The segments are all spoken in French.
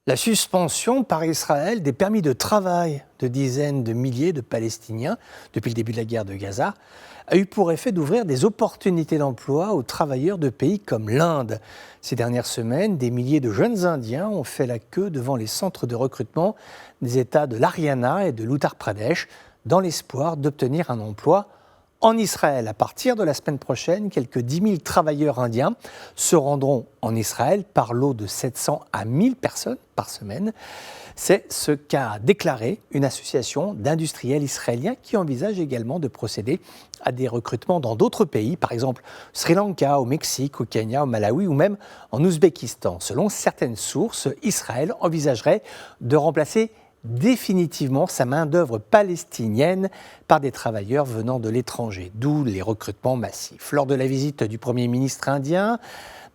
La suspension par Israël des permis de travail de dizaines de milliers de Palestiniens depuis le début de la guerre de Gaza a eu pour effet d'ouvrir des opportunités d'emploi aux travailleurs de pays comme l'Inde. Ces dernières semaines, des milliers de jeunes Indiens ont fait la queue devant les centres de recrutement des États de l'Haryana et de l'Uttar Pradesh dans l'espoir d'obtenir un emploi en Israël. À partir de la semaine prochaine, quelques 10 000 travailleurs indiens se rendront en Israël par lot de 700 à 1000 personnes par semaine. C'est ce qu'a déclaré une association d'industriels israéliens qui envisage également de procéder à des recrutements dans d'autres pays, par exemple Sri Lanka, au Mexique, au Kenya, au Malawi ou même en Ouzbékistan. Selon certaines sources, Israël envisagerait de remplacer définitivement sa main-d'œuvre palestinienne par des travailleurs venant de l'étranger, d'où les recrutements massifs. Lors de la visite du Premier ministre indien,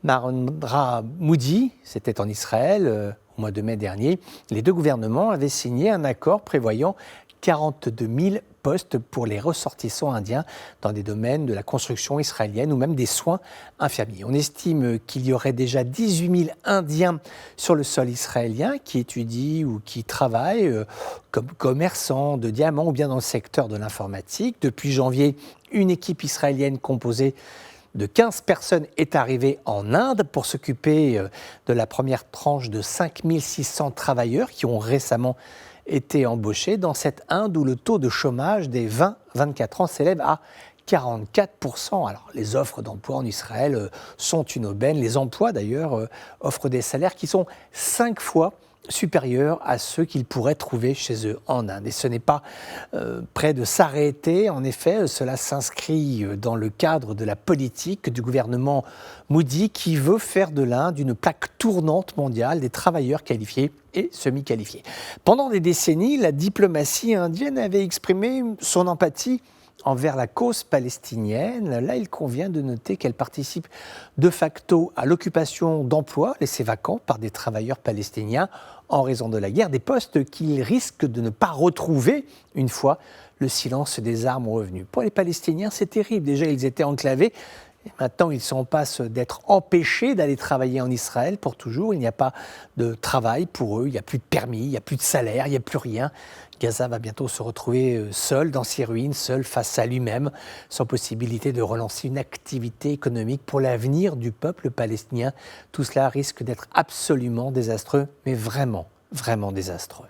Narendra Modi, c'était en Israël au mois de mai dernier, les deux gouvernements avaient signé un accord prévoyant 42 000 postes pour les ressortissants indiens dans des domaines de la construction israélienne ou même des soins infirmiers. On estime qu'il y aurait déjà 18 000 Indiens sur le sol israélien qui étudient ou qui travaillent comme commerçants de diamants ou bien dans le secteur de l'informatique. Depuis janvier, une équipe israélienne composée de 15 personnes est arrivée en Inde pour s'occuper de la première tranche de 5 600 travailleurs qui ont récemment été embauchés dans cette Inde où le taux de chômage des 20-24 ans s'élève à 44%. Alors, les offres d'emploi en Israël sont une aubaine. Les emplois, d'ailleurs, offrent des salaires qui sont 5 fois supérieurs à ceux qu'ils pourraient trouver chez eux en Inde. Et ce n'est pas près de s'arrêter. En effet, cela s'inscrit dans le cadre de la politique du gouvernement Modi qui veut faire de l'Inde une plaque tournante mondiale des travailleurs qualifiés et semi-qualifiés. Pendant des décennies, la diplomatie indienne avait exprimé son empathie envers la cause palestinienne. Là, il convient de noter qu'elle participe de facto à l'occupation d'emplois laissés vacants par des travailleurs palestiniens en raison de la guerre, des postes qu'ils risquent de ne pas retrouver une fois le silence des armes revenu. Pour les Palestiniens, c'est terrible. Déjà, ils étaient enclavés. Et maintenant, ils sont en passe d'être empêchés d'aller travailler en Israël pour toujours. Il n'y a pas de travail pour eux, il n'y a plus de permis, il n'y a plus de salaire, il n'y a plus rien. Gaza va bientôt se retrouver seul dans ses ruines, seul face à lui-même, sans possibilité de relancer une activité économique pour l'avenir du peuple palestinien. Tout cela risque d'être absolument désastreux, mais vraiment, vraiment désastreux.